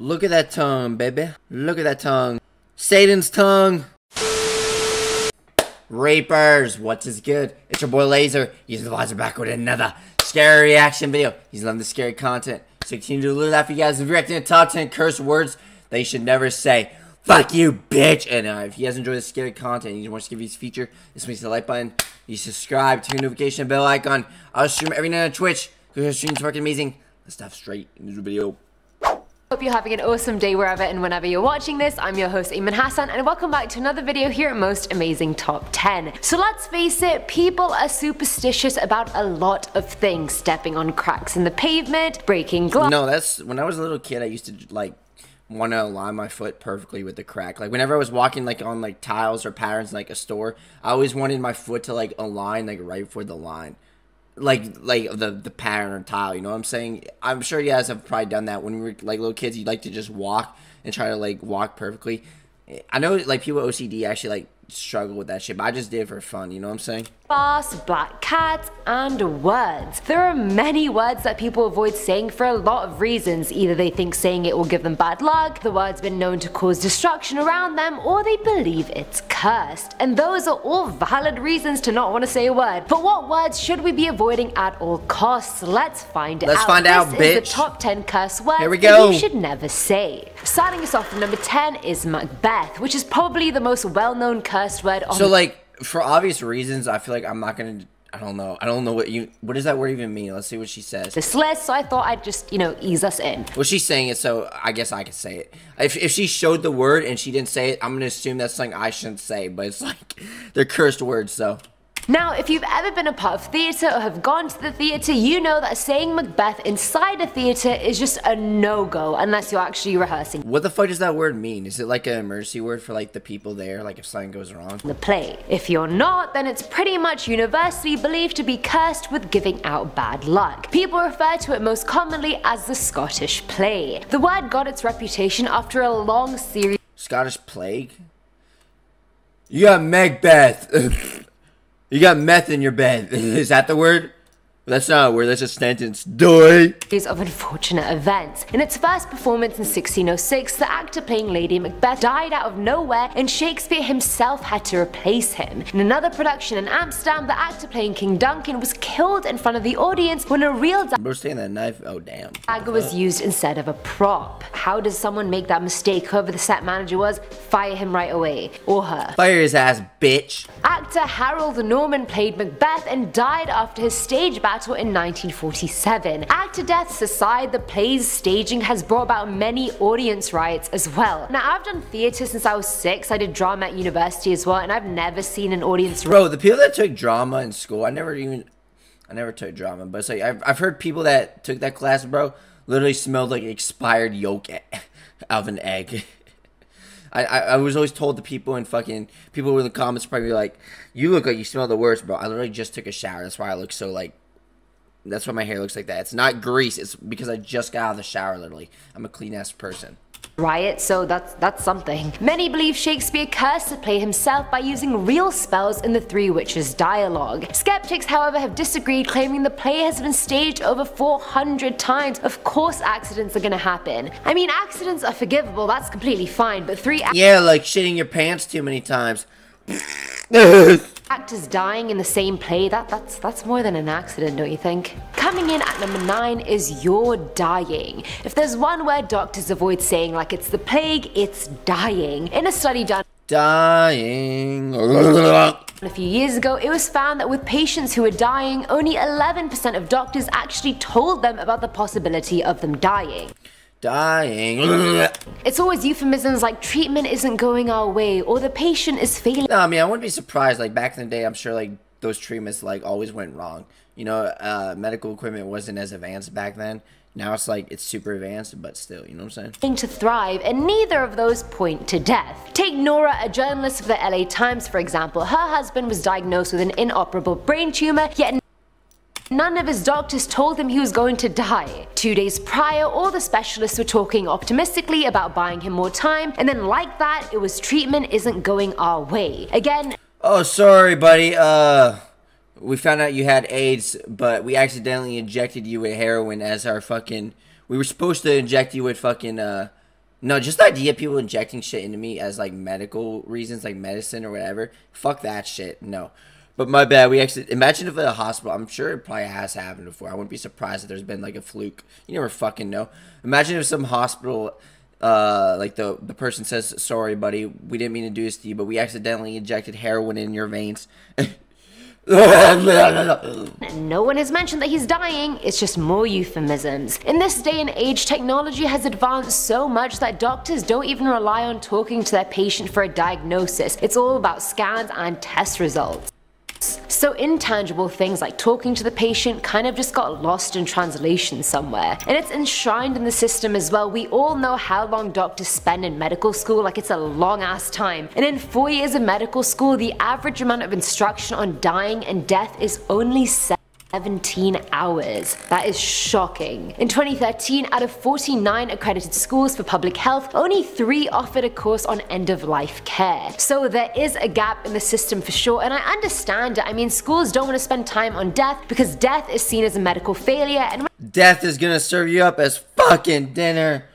Look at that tongue, baby. Look at that tongue. Satan's tongue. Rapers, what's is good? It's your boy Laser. He's the Laser back with another scary reaction video. He's loving the scary content. So continue to do that for you guys. If you're reacting to top 10 curse words that you should never say. Fuck you, bitch. And if you guys enjoy this scary content and you want to give this feature, this means the like button. You subscribe, turn your notification bell icon. I'll stream every night on Twitch because your stream's fucking amazing. Let's dive straight into the video. Hope you're having an awesome day wherever and whenever you're watching this. I'm your host Ayman Hassan and welcome back to another video here at Most Amazing Top 10. So let's face it, people are superstitious about a lot of things. Stepping on cracks in the pavement, breaking glass. No, that's when I was a little kid. I used to like want to align my foot perfectly with the crack. Like whenever I was walking like on like tiles or patterns in, like a store, I always wanted my foot to like align like right for the line. Like the pattern or tile, you know what I'm saying? I'm sure you guys have probably done that when we were like little kids. You'd like to just walk and try to like walk perfectly. I know like people with OCD actually like struggle with that shit, but I just did it for fun, you know what I'm saying? Glass, black cats, and words. There are many words that people avoid saying for a lot of reasons. Either they think saying it will give them bad luck, the word's been known to cause destruction around them, or they believe it's cursed. And those are all valid reasons to not want to say a word. But what words should we be avoiding at all costs? Let's find out. Let's find out, bitch. This is the top 10 curse words Here we go. that you should never say. Starting us off at number 10 is Macbeth, which is probably the most well-known curse word on. So like, for obvious reasons, I feel like I'm not gonna. I don't know what does that word even mean. Let's see what she says. This list, so I thought I'd just, you know, ease us in. Well, she's saying it, so I guess I could say it. If she showed the word and she didn't say it, I'm gonna assume that's something I shouldn't say. But it's like they're cursed words, so. Now, if you've ever been a part of theatre or have gone to the theatre, you know that saying Macbeth inside a theatre is just a no-go unless you're actually rehearsing. What the fuck does that word mean? Is it like an emergency word for like the people there, like if something goes wrong? The play. If you're not, then it's pretty much universally believed to be cursed with giving out bad luck. People refer to it most commonly as the Scottish Plague. The word got its reputation after a long series. Scottish Plague? You got Macbeth. You got meth in your bed. Is that the word? That's not a word, that's a sentence. Doy! Of unfortunate events. In its first performance in 1606, the actor playing Lady Macbeth died out of nowhere and Shakespeare himself had to replace him. In another production in Amsterdam, the actor playing King Duncan was killed in front of the audience when a real Bro's taking that knife. Oh damn. dagger was used instead of a prop. How does someone make that mistake? Whoever the set manager was, fire him right away. Or her. Fire his ass, bitch. Actor Harold Norman played Macbeth and died after his stage battle in 1947. Actor deaths aside, the play's staging has brought about many audience riots as well. Now, I've done theatre since I was 6, I did drama at university as well, and I've never seen an audience riot. Bro, the people that took drama in school, I never took drama, but it's like, I've heard people that took that class, bro, literally smelled like expired yolk of an egg. I was always told the people in people in the comments probably like, you look like you smell the worst, bro. I literally just took a shower. That's why I look so like, that's why my hair looks like that. It's not grease. It's because I just got out of the shower, literally. I'm a clean-ass person. Riot, so that's something. Many believe Shakespeare cursed the play himself by using real spells in the Three Witches dialogue. Skeptics, however, have disagreed, claiming the play has been staged over 400 times. Of course accidents are gonna happen. I mean, accidents are forgivable, that's completely fine, but yeah, like shitting your pants too many times. actors dying in the same play, that's more than an accident, don't you think? Coming in at number 9 is you're dying. If there's one word doctors avoid saying like it's the plague, it's dying. In a study done a few years ago, it was found that with patients who were dying, only 11% of doctors actually told them about the possibility of them dying. It's always euphemisms like treatment isn't going our way or the patient is failing. No, I mean, I wouldn't be surprised. Like back in the day, I'm sure like those treatments like always went wrong. You know, medical equipment wasn't as advanced back then. Now it's like it's super advanced, but still, you know what I'm saying? To thrive, and neither of those point to death. Take Nora, a journalist for the LA Times, for example. Her husband was diagnosed with an inoperable brain tumor, yet none of his doctors told him he was going to die. 2 days prior, all the specialists were talking optimistically about buying him more time, and then like that, it was treatment isn't going our way. Again, oh, sorry, buddy. We found out you had AIDS, but we accidentally injected you with heroin as our fucking. We were supposed to inject you with fucking No, just the idea of people injecting shit into me as like medical reasons, like medicine or whatever. Fuck that shit. No. But my bad. We actually imagine if at a hospital. I'm sure it probably has happened before. I wouldn't be surprised if there's been like a fluke. You never fucking know. Imagine if some hospital, like the person says, "Sorry, buddy, we didn't mean to do this to you, but we accidentally injected heroin in your veins." No one has mentioned that he's dying, it's just more euphemisms. In this day and age, technology has advanced so much that doctors don't even rely on talking to their patient for a diagnosis. It's all about scans and test results. So intangible things like talking to the patient kind of just got lost in translation somewhere. And it's enshrined in the system as well. We all know how long doctors spend in medical school, like it's a long ass time. And in 4 years of medical school, the average amount of instruction on dying and death is only 17 hours. That is shocking. In 2013, out of 49 accredited schools for public health, only 3 offered a course on end-of-life care. So there is a gap in the system for sure, and I understand it. I mean, schools don't want to spend time on death because death is seen as a medical failure, and death is gonna serve you up as fucking dinner.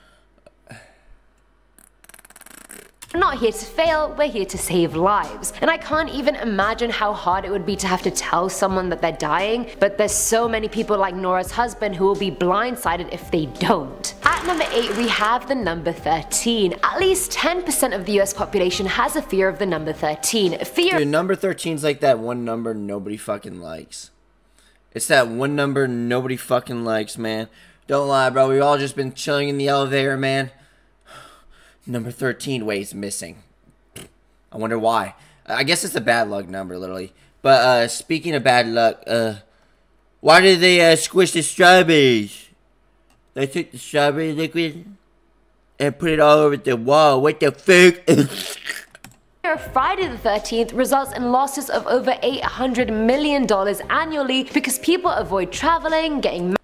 we're not here to fail, we're here to save lives. And I can't even imagine how hard it would be to have to tell someone that they're dying, but there's so many people like Nora's husband who will be blindsided if they don't. At number 8, we have the number 13. At least 10% of the US population has a fear of the number 13. Dude, number 13's like that one number nobody fucking likes. It's that one number nobody fucking likes, man. Don't lie, bro. We've all just been chilling in the elevator, man. Number 13, wait, it's missing. I wonder why. I guess it's a bad luck number, literally. But, speaking of bad luck, why did they, squish the strawberries? They took the strawberry liquid and put it all over the wall. What the fuck? Friday the 13th results in losses of over $800 million annually because people avoid traveling, getting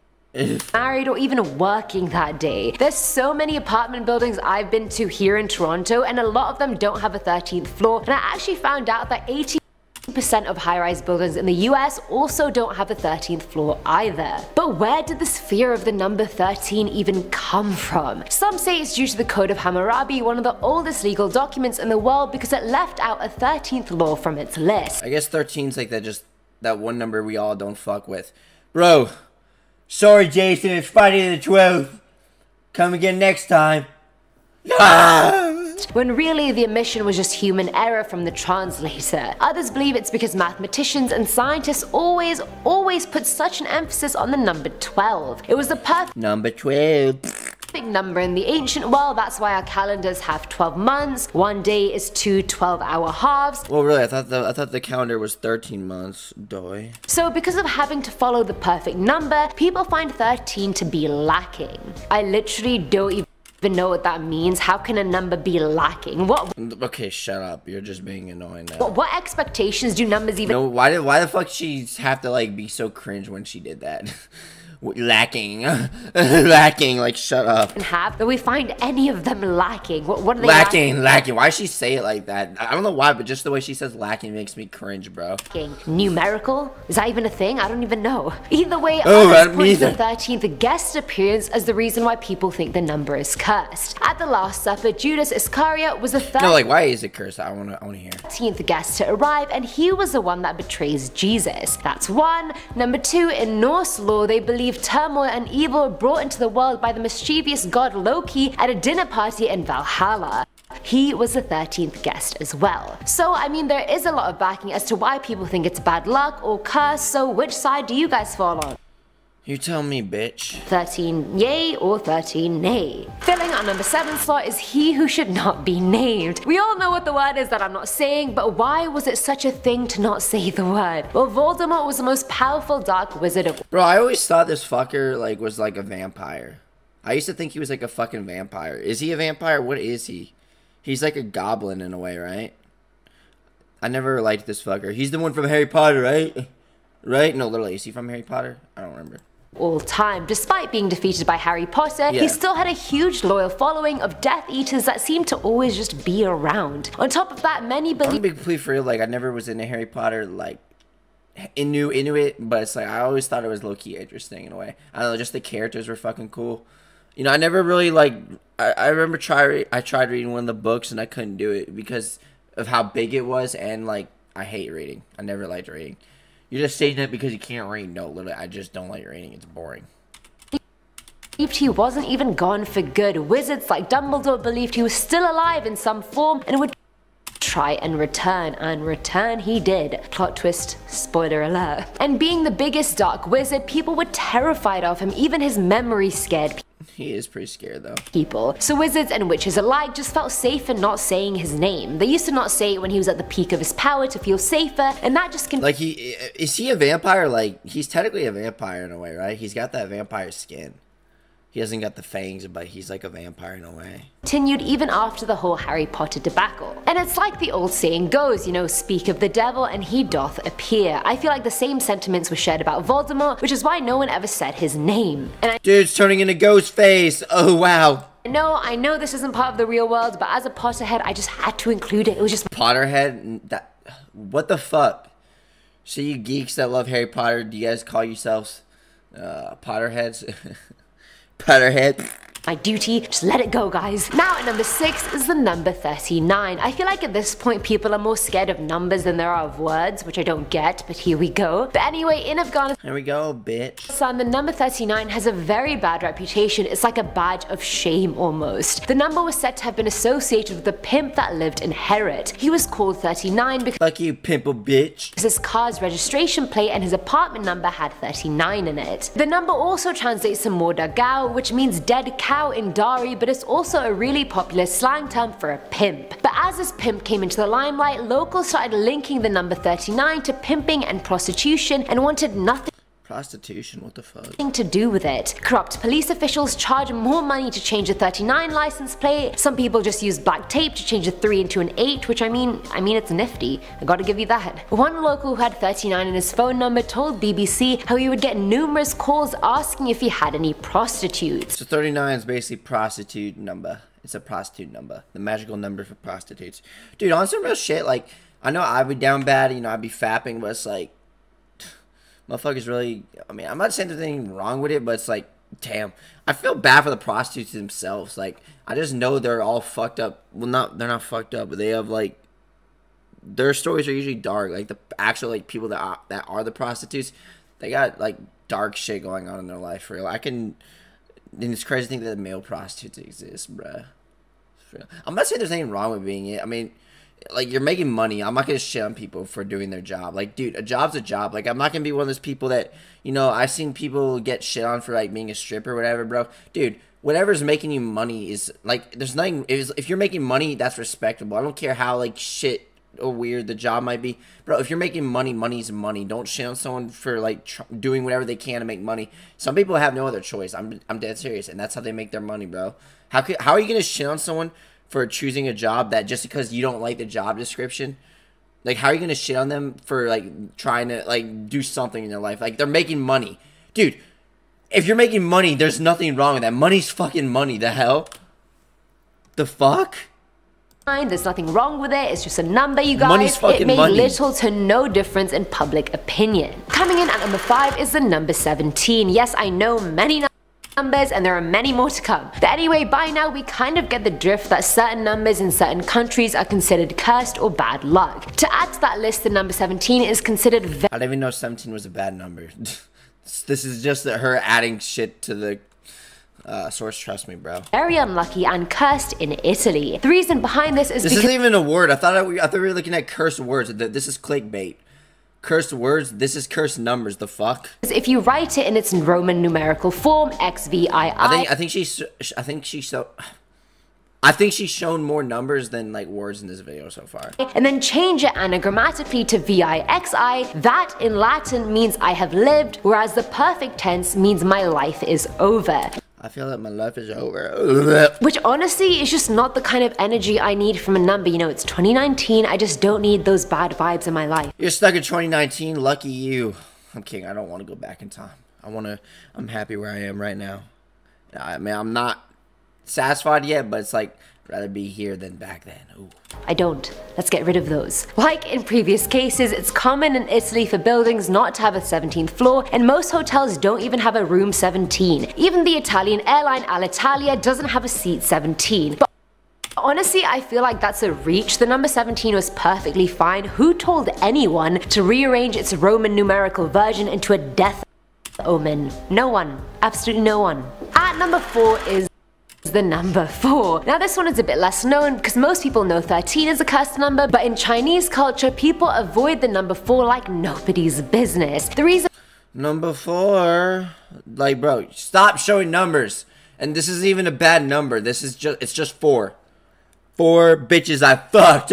married, or even working that day. There's so many apartment buildings I've been to here in Toronto, and a lot of them don't have a 13th floor, and I actually found out that 80% of high-rise buildings in the US also don't have a 13th floor either. But where did this fear of the number 13 even come from? Some say it's due to the Code of Hammurabi, one of the oldest legal documents in the world, because it left out a 13th law from its list. I guess 13's like that one number we all don't fuck with. Bro, sorry Jason, it's Friday the 12th. Come again next time. When really the omission was just human error from the translator. Others believe it's because mathematicians and scientists always put such an emphasis on the number 12. It was the perfect number 12. Number in the ancient world. That's why our calendars have 12 months. One day is 2 12-hour halves. Well, really, I thought the calendar was 13 months. Doy. So because of having to follow the perfect number, people find 13 to be lacking. I literally don't even know what that means. How can a number be lacking? What? Okay, shut up. You're just being annoying now. What expectations do numbers even? No, why the fuck she have to like be so cringe when she did that? Lacking. Lacking, like shut up. Have that we find any of them lacking. What are they lacking? Why does she say it like that? I don't know why, but just the way she says lacking makes me cringe, bro. Lacking. Numerical? Is that even a thing? I don't even know. Either way, others point to the 13th guest appearance as the reason why people think the number is cursed. At the Last Supper, Judas Iscariot was the third. No, like why is it cursed? I wanna hear. 13th guest to arrive, and he was the one that betrays Jesus. That's one. Number 2, in Norse law, they believe turmoil and evil were brought into the world by the mischievous god Loki at a dinner party in Valhalla. He was the 13th guest as well. So I mean, there is a lot of backing as to why people think it's bad luck or curse, so which side do you guys fall on? You tell me, bitch. 13 yay or 13 nay. Filling our number 7 slot is he who should not be named. We all know what the word is that I'm not saying, but why was it such a thing to not say the word? Well, Voldemort was the most powerful dark wizard of— Bro, I always thought this fucker like was like a vampire. I used to think he was like a fucking vampire. Is he a vampire? What is he? He's like a goblin in a way, right? I never liked this fucker. He's the one from Harry Potter, right? Right? No, literally, is he from Harry Potter? I don't remember. All time. Despite being defeated by Harry Potter, he still had a huge loyal following of Death Eaters that seemed to always just be around. On top of that, many believe— I'm being complete for real, like I never was into Harry Potter, like into it, but it's like I always thought it was low-key interesting in a way. I don't know, just the characters were fucking cool. You know, I never really like. I remember I tried reading one of the books and I couldn't do it because of how big it was, and like I hate reading. I never liked reading. You're just saying that because you can't read. No, literally, I just don't like reading. It's boring. Believed he wasn't even gone for good. Wizards like Dumbledore believed he was still alive in some form and would try and return he did. Plot twist, spoiler alert. And being the biggest dark wizard, people were terrified of him. Even his memory scared He is pretty scared though. people. So wizards and witches alike just felt safer not saying his name. They used to not say it when he was at the peak of his power to feel safer, and that just like is he a vampire? Like, he's technically a vampire in a way, right? He's got that vampire skin. He hasn't got the fangs, but he's like a vampire in a way. Continued even after the whole Harry Potter debacle. And it's like the old saying goes, you know, speak of the devil and he doth appear. I feel like the same sentiments were shared about Voldemort, which is why no one ever said his name. And Dude's turning into Ghostface. Oh wow. I know this isn't part of the real world, but as a Potterhead, I just had to include it. It was just Potterhead. What the fuck? So you geeks that love Harry Potter, do you guys call yourselves Potterheads? Potterhead. my duty. Just let it go, guys. Now at number 6 is the number 39. I feel like at this point people are more scared of numbers than there are of words, which I don't get, but here we go. But anyway, in Afghanistan, here we go, bitch. the number 39 has a very bad reputation. It's like a badge of shame almost. The number was said to have been associated with a pimp that lived in Herat. He was called 39 because fuck you, pimple bitch. his car's registration plate and his apartment number had 39 in it. The number also translates to Morda Gao, which means dead cow in Dari, but it's also a really popular slang term for a pimp. But as this pimp came into the limelight, locals started linking the number 39 to pimping and prostitution and wanted nothing Prostitution, what the fuck? to do with it. Corrupt police officials charge more money to change a 39 license plate. Some people just use black tape to change a 3 into an 8, which I mean it's nifty. I gotta give you that. One local who had 39 in his phone number told BBC how he would get numerous calls asking if he had any prostitutes. So 39 is basically prostitute number. It's a prostitute number. The magical number for prostitutes. Dude, on some real shit, like, I know I'd be down bad, you know, I'd be fapping, but it's like, motherfuckers really, I mean, I'm not saying there's anything wrong with it, but it's like, damn. I feel bad for the prostitutes themselves. Like, I just know they're all fucked up. Well, they're not fucked up, but they have, like, their stories are usually dark. Like, the actual, like, people that are the prostitutes, they got, like, dark shit going on in their life, for real. And it's crazy to think that male prostitutes exist, bruh. I'm not saying there's anything wrong with being it. I mean, like, you're making money. I'm not gonna shit on people for doing their job. Like, dude, a job's a job. Like, I'm not gonna be one of those people that, you know, I've seen people get shit on for, like, being a stripper or whatever, bro. Dude, whatever's making you money is, like, there's nothing, if you're making money, that's respectable. I don't care how, like, shit or weird the job might be. Bro, if you're making money, money's money. Don't shit on someone for, like, doing whatever they can to make money. Some people have no other choice. I'm dead serious, and that's how they make their money, bro. How are you gonna shit on someone for choosing a job that just because you don't like the job description? Like, how are you gonna shit on them for, like, trying to, like, do something in their life? Like, they're making money. Dude, if you're making money, there's nothing wrong with that. Money's fucking money. The hell? The fuck? There's nothing wrong with it, it's just a number, you guys. Money's fucking it made money. little to no difference in public opinion. Coming in at number 5 is the number 17. Yes, I know many numbers and there are many more to come. But anyway, by now we kind of get the drift that certain numbers in certain countries are considered cursed or bad luck. To add to that list, the number 17 is considered I didn't even know 17 was a bad number. This is just her adding shit to the source, trust me, bro. very unlucky and cursed in Italy. The reason behind this is this isn't even a word. I thought we were looking at cursed words. This is clickbait. Cursed words. This is cursed numbers. The fuck. if you write it in its Roman numerical form, XVII. I think she's shown more numbers than, like, words in this video so far. And then change it anagrammatically to VIXI. That in Latin means I have lived, whereas the perfect tense means my life is over. I feel that my life is over. Which honestly is just not the kind of energy I need from a number. You know, it's 2019, I just don't need those bad vibes in my life. You're stuck in 2019, lucky you. I'm kidding, I don't want to go back in time. I'm happy where I am right now. I mean, I'm not satisfied yet, but it's like rather be here than back then. Ooh. I don't. Let's get rid of those. Like in previous cases, it's common in Italy for buildings not to have a 17th floor, and most hotels don't even have a room 17. Even the Italian airline Alitalia doesn't have a seat 17. But honestly, I feel like that's a reach. The number 17 was perfectly fine. Who told anyone to rearrange its Roman numerical version into a death omen? No one. Absolutely no one. At number 4 is the number 4. Now this one is a bit less known because most people know 13 is a cursed number, but in Chinese culture people avoid the number 4 like nobody's business. The reason Number 4, like bro, stop showing numbers. And this isn't even a bad number. This is it's just 4. 4 bitches I fucked.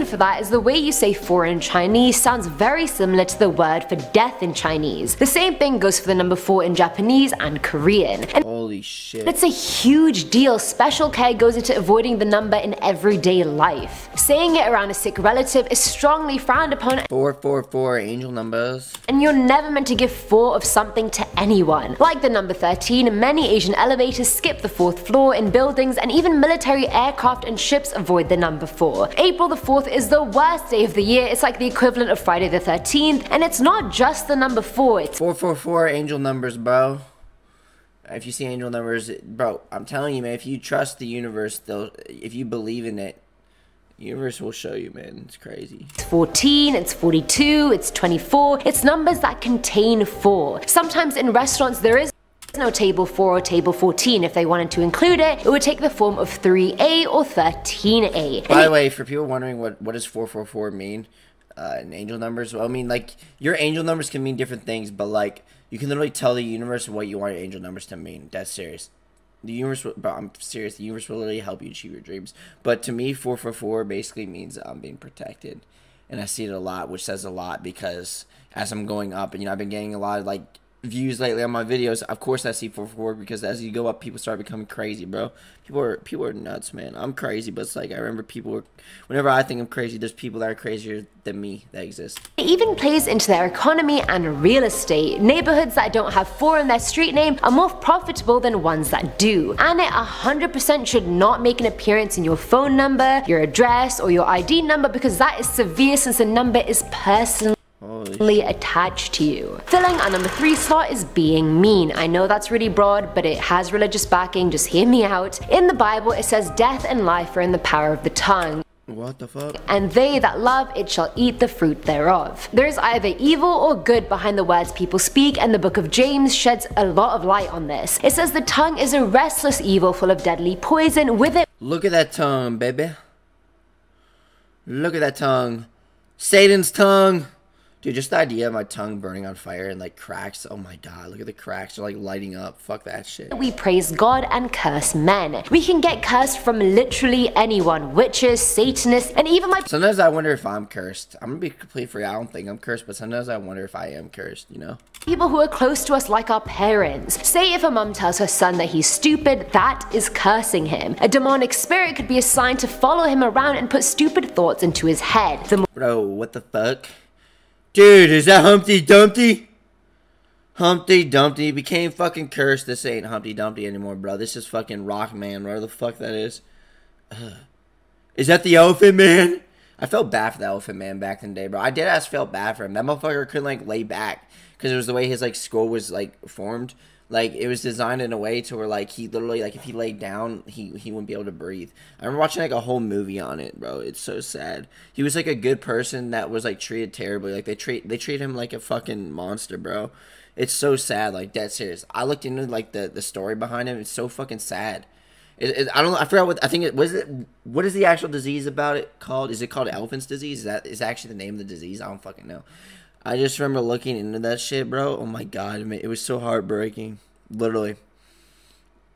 for that is the way you say 4 in Chinese sounds very similar to the word for death in Chinese. The same thing goes for the number 4 in Japanese and Korean. And holy shit. it's a huge deal. Special care goes into avoiding the number in everyday life. Saying it around a sick relative is strongly frowned upon. 444 angel numbers. And you're never meant to give 4 of something to anyone. Like the number 13, many Asian elevators skip the 4th floor in buildings, and even military aircraft and ships avoid the number 4. April the 4th is the worst day of the year. It's like the equivalent of Friday the 13th, and it's not just the number 4, it's 444 angel numbers, bro. If you see angel numbers, bro, I'm telling you, man, if you trust the universe, if you believe in it, the universe will show you, man. It's crazy. It's 14, it's 42, it's 24. It's numbers that contain 4. Sometimes in restaurants there is no table 4 or table 14. If they wanted to include it, it would take the form of 3A or 13A. By the way, for people wondering what does 444 mean in angel numbers, well, I mean, like, your angel numbers can mean different things, but like, you can literally tell the universe what you want your angel numbers to mean. That's serious. The universe, bro, I'm serious. The universe will literally help you achieve your dreams. But to me, 444 basically means I'm being protected, and I see it a lot, which says a lot because as I'm going up, and I've been getting a lot of like views lately on my videos. Of course I see 444 because as you go up, people start becoming crazy, bro. People are nuts, man. I'm crazy, but it's like I remember whenever I think I'm crazy, there's people that are crazier than me that exist. It even plays into their economy and real estate. Neighborhoods that don't have 4 in their street name are more profitable than ones that do. And it 100% should not make an appearance in your phone number, your address, or your ID number, because that is severe since the number is personally attached to you. Filling our number 3 slot is being mean. I know that's really broad, but it has religious backing, just hear me out. In the Bible it says death and life are in the power of the tongue. What the fuck? And they that love it shall eat the fruit thereof. There is either evil or good behind the words people speak, and the book of James sheds a lot of light on this. It says the tongue is a restless evil full of deadly poison. With it, look at that tongue, baby. Look at that tongue. Satan's tongue. Dude, just the idea of my tongue burning on fire and like cracks. Oh my god, look at the cracks. They're like lighting up. Fuck that shit. we praise God and curse men. We can get cursed from literally anyone. Witches, Satanists, and even my sometimes I wonder if I'm cursed. I'm gonna be completely free. I don't think I'm cursed, but sometimes I wonder if I am cursed, people who are close to us, like our parents. Say if a mom tells her son that he's stupid, that is cursing him. A demonic spirit could be assigned to follow him around and put stupid thoughts into his head. Bro, what the fuck? Dude, is that Humpty Dumpty? Humpty Dumpty became fucking cursed. This ain't Humpty Dumpty anymore, bro. This is fucking Rockman, whatever the fuck that is. Is that the Elephant Man? I felt bad for the Elephant Man back in the day, bro. I did felt bad for him. That motherfucker couldn't, like, lay back. Because it was the way his, like, skull was, like, formed. Like, it was designed in a way to where, like, he literally, like, if he laid down, he wouldn't be able to breathe. I remember watching, like, a whole movie on it, bro. It's so sad. He was, like, a good person that was, like, treated terribly. Like, they treat him like a fucking monster, bro. It's so sad, like, dead serious. I looked into, like, the story behind him. It's so fucking sad. I don't know. I forgot what, I think it was. What is the actual disease about it called? Is it called elephant's disease? Is actually the name of the disease? I don't fucking know. I just remember looking into that shit, bro. Oh my god, man, it was so heartbreaking. Literally,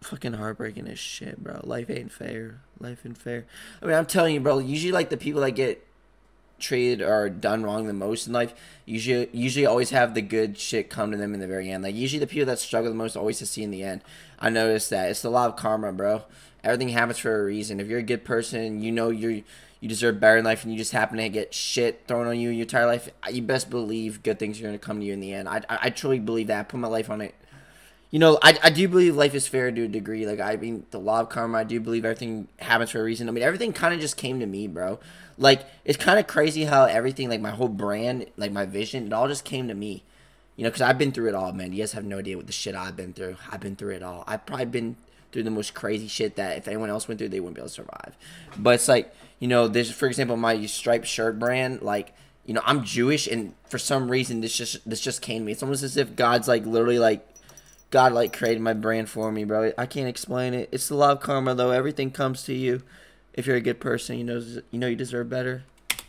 fucking heartbreaking as shit, bro. Life ain't fair. Life ain't fair. I mean, I'm telling you, bro. Usually, like, the people that get treated or done wrong the most in life usually always have the good shit come to them in the very end. Like, usually the people that struggle the most always succeed in the end. I noticed that. It's the law of karma, bro. Everything happens for a reason. If you're a good person, you deserve better in life, and you just happen to get shit thrown on you your entire life, you best believe good things are going to come to you in the end. I truly believe that. I put my life on it. You know, I do believe life is fair to a degree. Like, I mean, the law of karma, I do believe everything happens for a reason. I mean, everything kind of just came to me, bro. Like, it's kind of crazy how everything, like, my whole brand, like, my vision, it all just came to me. You know, because I've been through it all, man. You guys have no idea what the shit I've been through. I've been through it all. I've probably been through the most crazy shit that if anyone else went through, they wouldn't be able to survive. But it's like, you know, this, for example, my striped shirt brand, like, you know, I'm Jewish, and for some reason, this just came to me. It's almost as if God's, like, literally, like, God, like, created my brand for me, bro. I can't explain it. It's the law of karma, though. Everything comes to you. If you're a good person, you know you deserve better.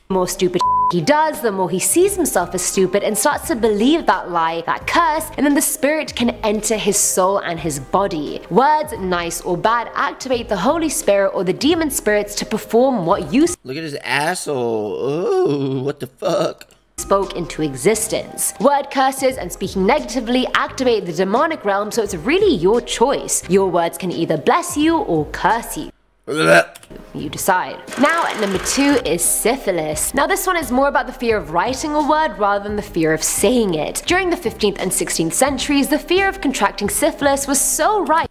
The more stupid he does, the more he sees himself as stupid and starts to believe that lie, that curse, and then the spirit can enter his soul and his body. Words, nice or bad, activate the Holy Spirit or the demon spirits to perform what you Look at his asshole. Oh, what the fuck? Spoke into existence. Word curses and speaking negatively activate the demonic realm, so it's really your choice. Your words can either bless you or curse you. You decide. Now at number 2 is syphilis. Now this one is more about the fear of writing a word rather than the fear of saying it. During the 15th and 16th centuries, the fear of contracting syphilis was so rife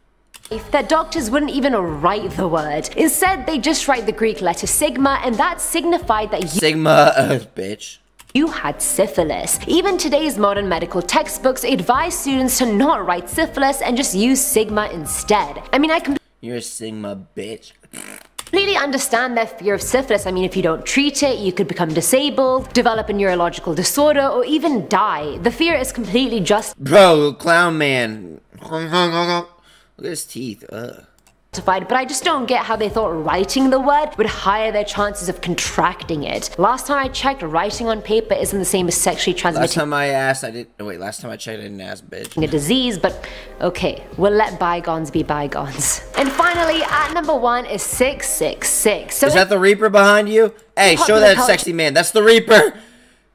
that doctors wouldn't even write the word. Instead, they just write the Greek letter sigma, and that signified that bitch. You had syphilis. Even today's modern medical textbooks advise students to not write syphilis and just use sigma instead. I mean, You're a sigma bitch. completely understand their fear of syphilis. I mean, if you don't treat it, you could become disabled, develop a neurological disorder, or even die. The fear is completely just Bro, clown man. Look at his teeth. Ugh. justified, but I just don't get how they thought writing the word would higher their chances of contracting it. Last time I checked, writing on paper isn't the same as sexually transmitted. Last time I asked, I didn't. Oh, wait, last time I checked, I didn't ask, bitch. A disease, but okay, we'll let bygones be bygones. And finally, at number 1 is 666. So is that the Reaper behind you? Hey, show that sexy man. That's the Reaper.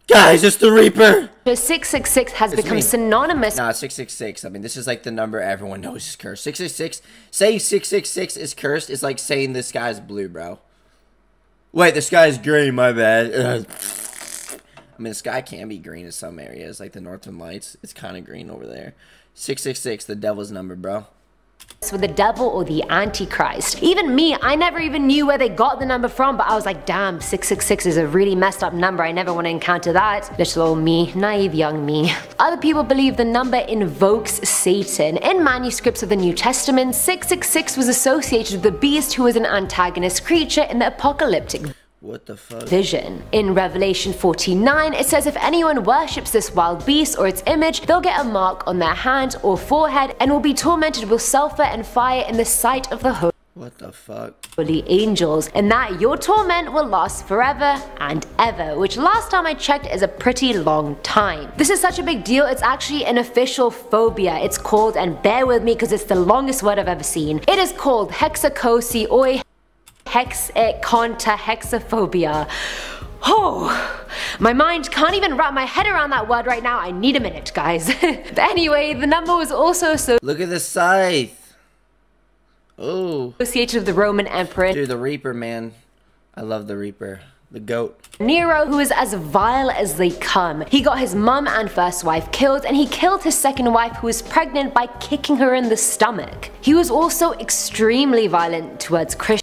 Guys, it's the Reaper. 666 has become synonymous. Nah, 666. I mean, this is like the number everyone knows is cursed. 666. Saying 666 is cursed is like saying the sky's blue, bro. Wait, the sky's green. My bad. I mean, the sky can be green in some areas, like the Northern Lights. It's kind of green over there. 666, the devil's number, bro. With the devil or the Antichrist. Even me, I never even knew where they got the number from, but I was like, damn, 666 is a really messed up number. I never want to encounter that. Little old me, naive young me. Other people believe the number invokes Satan. In manuscripts of the New Testament, 666 was associated with the beast, who was an antagonist creature in the apocalyptic What the fuck? vision. In Revelation 49, it says if anyone worships this wild beast or its image, they'll get a mark on their hand or forehead and will be tormented with sulfur and fire in the sight of the What the fuck? holy angels, and that your torment will last forever and ever, which last time I checked is a pretty long time. This is such a big deal, it's actually an official phobia. It's called, and bear with me because it's the longest word I've ever seen, it is called 𝐻𝐸𝐵𝐶𝐸 hexaphobia. Oh, my mind can't even wrap my head around that word right now. I need a minute, guys. But anyway, the number was also Look at the scythe. Oh. associated with the Roman Emperor Dude, the Reaper, man. I love the Reaper. The goat. Nero, who is as vile as they come. He got his mum and first wife killed, and he killed his second wife, who was pregnant, by kicking her in the stomach. He was also extremely violent towards Christians.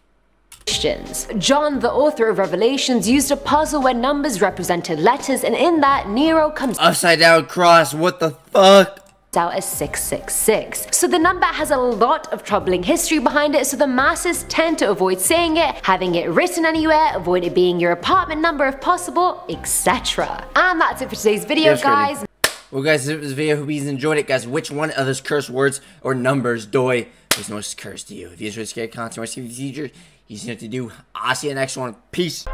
John, the author of Revelations, used a puzzle where numbers represented letters, and in that, Nero comes upside down cross. What the fuck? out as 666. So the number has a lot of troubling history behind it, so the masses tend to avoid saying it, having it written anywhere, avoid it being your apartment number if possible, etc. And that's it for today's video, guys. Well, guys, this video. Hope you enjoyed it, guys. Which one of those curse words or numbers is most cursed to you? If you enjoyed this content or see the future, you just have to do. I'll see you in the next one. Peace.